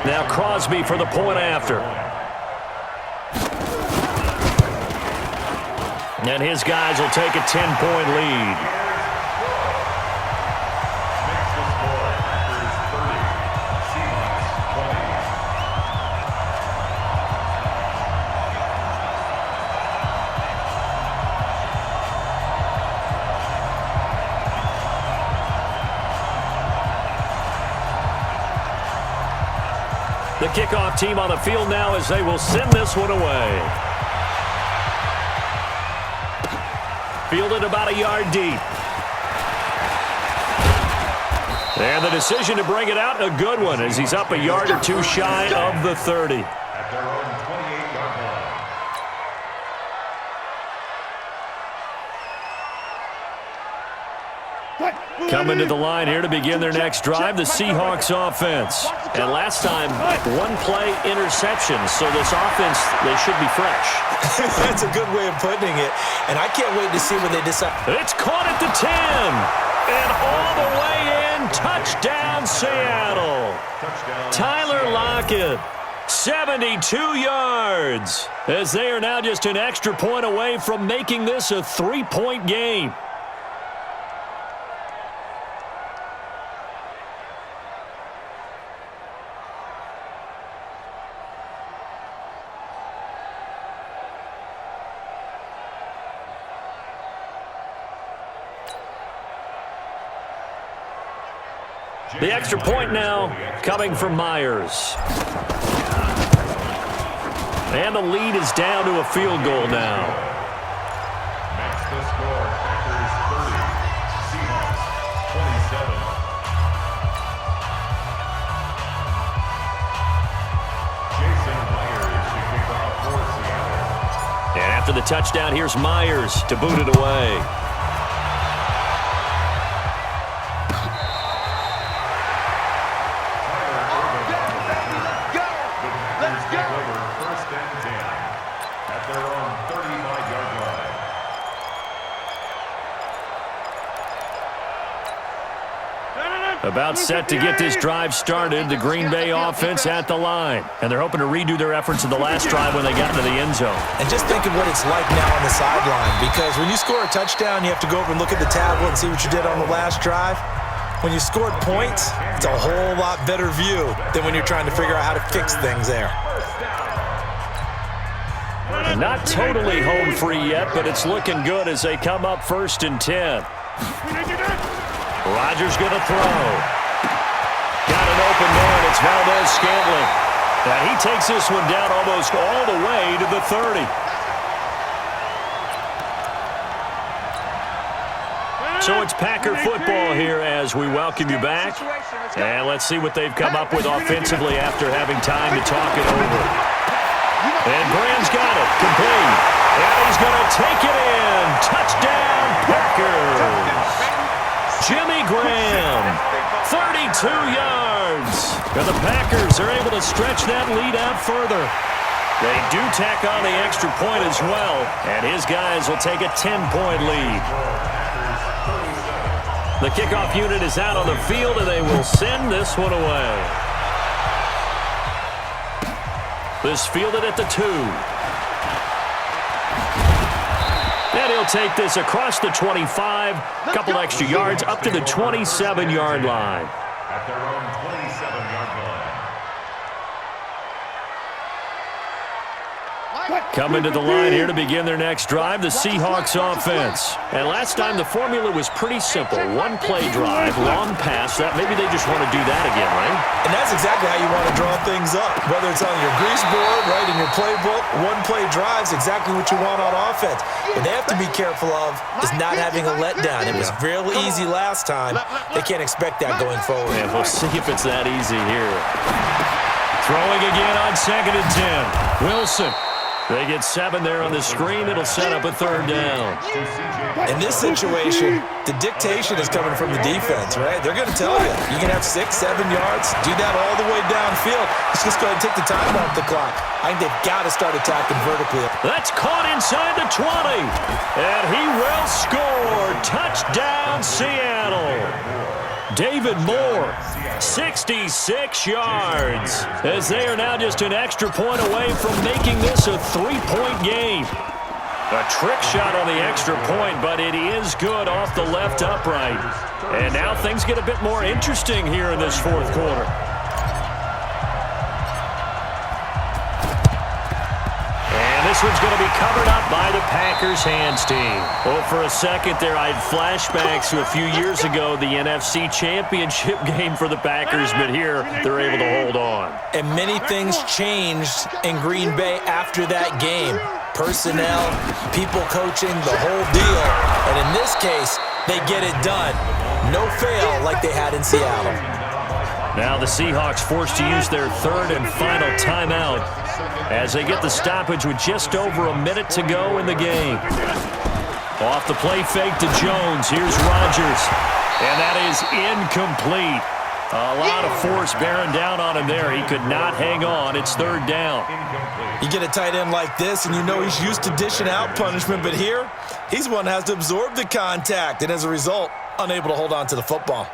Now Crosby for the point after. And his guys will take a 10-point lead. The kickoff team on the field now as they will send this one away. Fielded about a yard deep. And the decision to bring it out, a good one, as he's up a yard or two shy of the 30. At their own 28-yard line. Coming to the line here to begin their next drive, the Seahawks offense. And last time, one-play interception, so this offense, they should be fresh. That's a good way of putting it, and I can't wait to see when they decide. It's caught at the 10, and all the way in, touchdown Seattle. Tyler Lockett, 72 yards, as they are now just an extra point away from making this a 3-point game. The extra point now coming from Myers. And the lead is down to a field goal now. That's the score. Packers 30, Seahawks 27. Jason Myers to kick off for Seattle. And after the touchdown, here's Myers to boot it away. About set to get this drive started, the Green Bay offense at the line. And they're hoping to redo their efforts in the last drive when they got into the end zone. And just think of what it's like now on the sideline, because when you score a touchdown, you have to go over and look at the tablet and see what you did on the last drive. When you scored points, it's a whole lot better view than when you're trying to figure out how to fix things there. And not totally home free yet, but it's looking good as they come up 1st and 10. Rodgers going to throw. Got an open man. It's Valdez-Scantling. And he takes this one down almost all the way to the 30. So it's Packer football here as we welcome you back. And let's see what they've come up with offensively after having time to talk it over. And Graham's got it. Complete. And he's going to take it in. Touchdown, Packers. Jimmy Graham, 32 yards. And the Packers are able to stretch that lead out further. They do tack on the extra point as well, and his guys will take a 10-point lead. The kickoff unit is out on the field, and they will send this one away. This fielded at the 2. And he'll take this across the 25, a couple extra yards, up to the 27-yard line. At their own 27-yard line. Coming to the line here to begin their next drive, the Seahawks offense. And last time the formula was pretty simple. One-play drive, long pass. That maybe they just want to do that again, right? And that's exactly how you want to draw things up. Whether it's on your grease board, right, in your playbook, one-play drive's exactly what you want on offense. What they have to be careful of is not having a letdown. It was real easy last time. They can't expect that going forward. And we'll see if it's that easy here. Throwing again on 2nd and 10. Wilson. They get 7 there on the screen. It'll set up a 3rd down. In this situation, the dictation is coming from the defense, right? They're going to tell you, you can have 6, 7 yards, do that all the way downfield. Let's just go ahead and take the time off the clock. I think they've got to start attacking vertically. That's caught inside the 20. And he will score. Touchdown, Seattle. David Moore, 66 yards, as they are now just an extra point away from making this a 3-point game. A trick shot on the extra point, but it is good off the left upright. And now things get a bit more interesting here in this fourth quarter. This one's going to be covered up by the Packers hands team. Well, for a second there, I had flashbacks to a few years ago, the NFC Championship game for the Packers, but here they're able to hold on. And many things changed in Green Bay after that game. Personnel, people coaching, the whole deal. And in this case, they get it done. No fail like they had in Seattle. Now the Seahawks forced to use their third and final timeout as they get the stoppage with just over a minute to go in the game. Off the play fake to Jones. Here's Rodgers. And that is incomplete. A lot of force bearing down on him there. He could not hang on. It's third down. You get a tight end like this, and you know he's used to dishing out punishment, but here, he's one that has to absorb the contact, and as a result, unable to hold on to the football.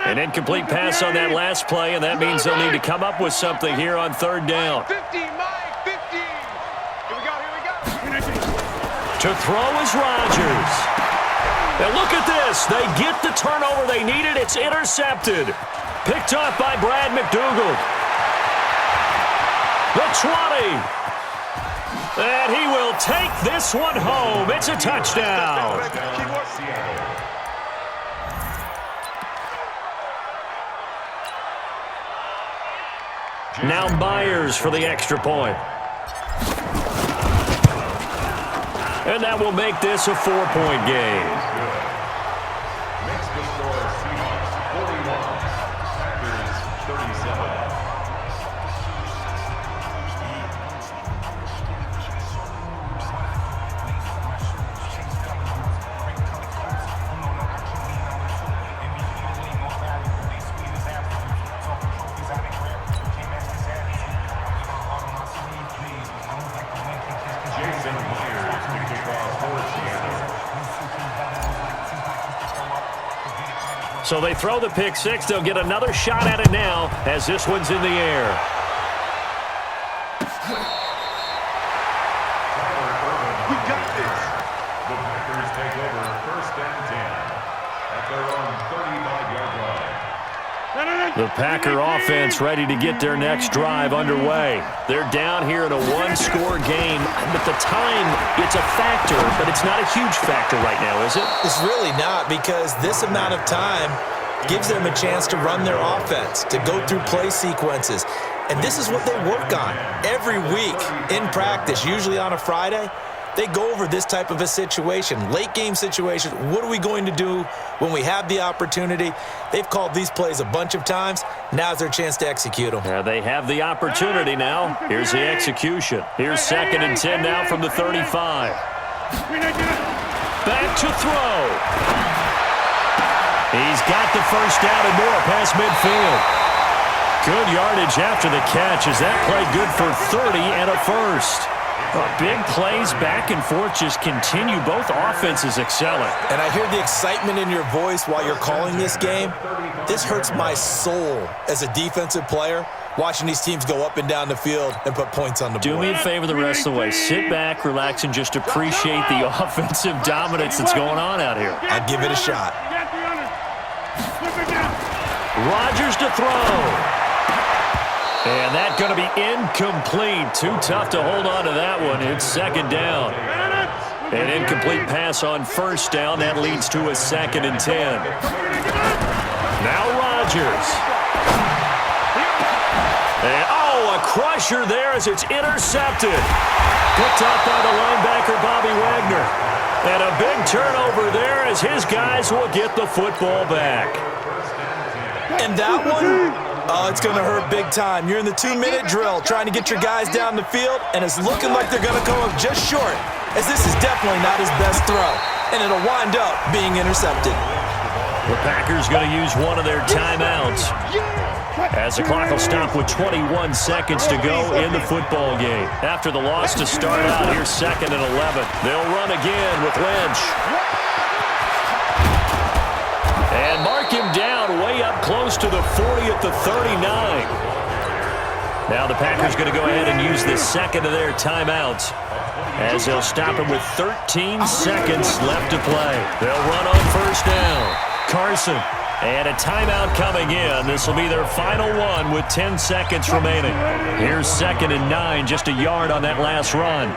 An incomplete pass on that last play, and that means they'll need to come up with something here on third down. 50, Mike, 50. Here we go. To throw is Rodgers. And look at this. They get the turnover they needed. It's intercepted. Picked off by Brad McDougald. The 20. And he will take this one home. It's a touchdown. Now Myers for the extra point. And that will make this a 4-point game. Makes the score Seahawks 41, Packers 37. So they throw the pick six. They'll get another shot at it now as this one's in the air. We got this. The Packers take over first and 10 at their own 35-yard line. The Packer offense ready to get their next drive underway. They're down here in a one-score game. At the time, it's a factor, but it's not a huge factor right now, is it? It's really not, because this amount of time gives them a chance to run their offense, to go through play sequences. And this is what they work on every week in practice, usually on a Friday. They go over this type of a situation, late game situation. What are we going to do when we have the opportunity? They've called these plays a bunch of times. Now's their chance to execute them. Yeah, they have the opportunity now. Here's the execution. Here's 2nd and 10 now from the 35. Back to throw. He's got the first down and more past midfield. Good yardage after the catch as that play good for 30 and a first. Big plays back and forth just continue. Both offenses excelling. And I hear the excitement in your voice while you're calling this game. This hurts my soul as a defensive player, watching these teams go up and down the field and put points on the board. Do me a favor the rest of the way. Sit back, relax, and just appreciate the offensive dominance that's going on out here. I'll give it a shot. Rodgers to throw. And that's going to be incomplete. Too tough to hold on to that one. It's 2nd down. An incomplete pass on 1st down. That leads to a 2nd and 10. Now Rodgers. And, a crusher there as it's intercepted. Picked up by the linebacker, Bobby Wagner. And a big turnover there as his guys will get the football back. And that one... it's going to hurt big time. You're in the 2-minute drill trying to get your guys down the field, and it's looking like they're going to come up just short, as this is definitely not his best throw, and it'll wind up being intercepted. The Packers going to use one of their timeouts. As the clock will stop with 21 seconds to go in the football game. After the loss to start out, here's 2nd and 11. They'll run again with Lynch. And mark him down way up close to the 40 at the 39. Now the Packers going to go ahead and use the second of their timeouts, as they'll stop him with 13 seconds left to play. They'll run on first down. Carson. And a timeout coming in. This will be their final one with 10 seconds remaining. Here's 2nd and 9, just a yard on that last run.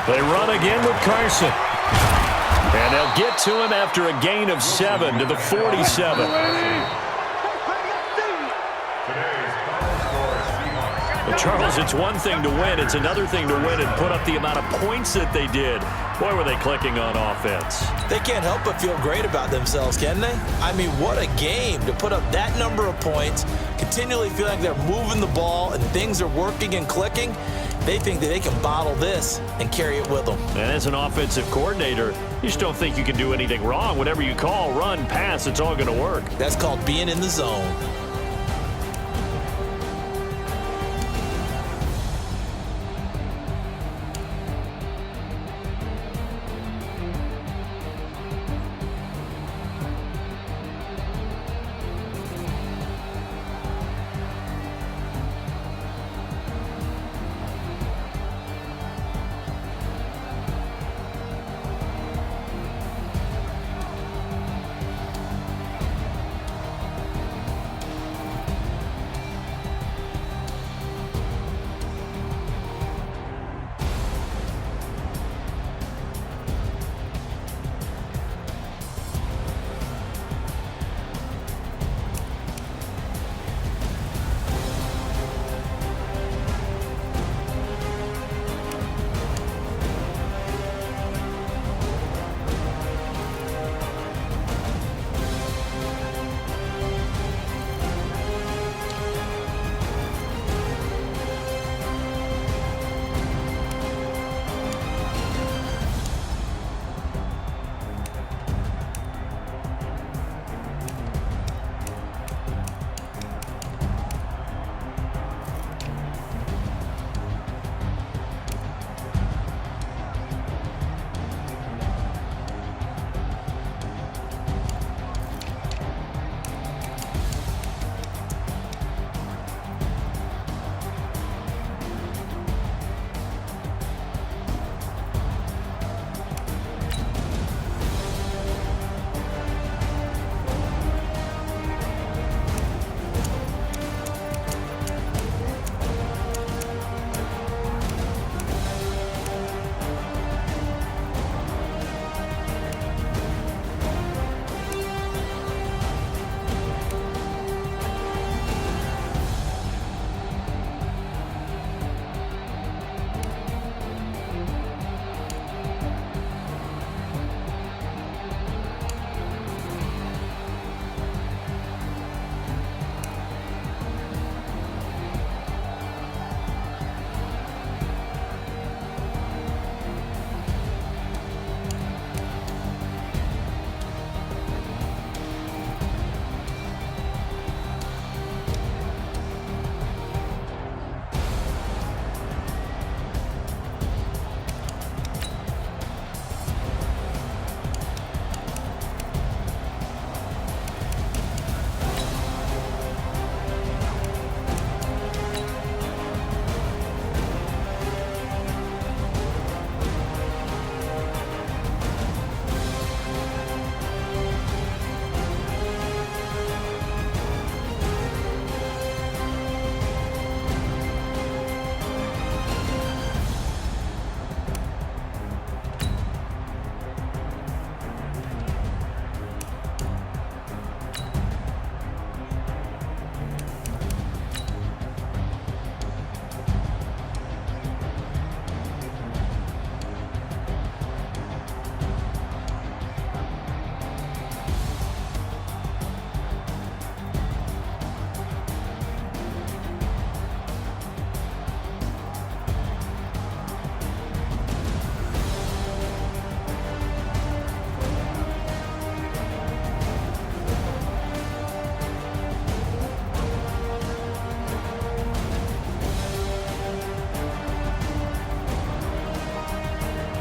They run again with Carson. And they'll get to him after a gain of 7 to the 47. Well, Charles, it's one thing to win. It's another thing to win and put up the amount of points that they did. Boy, were they clicking on offense. They can't help but feel great about themselves, can they? I mean, what a game to put up that number of points, continually feel like they're moving the ball and things are working and clicking. They think that they can bottle this and carry it with them. And as an offensive coordinator, you just don't think you can do anything wrong. Whatever you call, run, pass, it's all going to work. That's called being in the zone.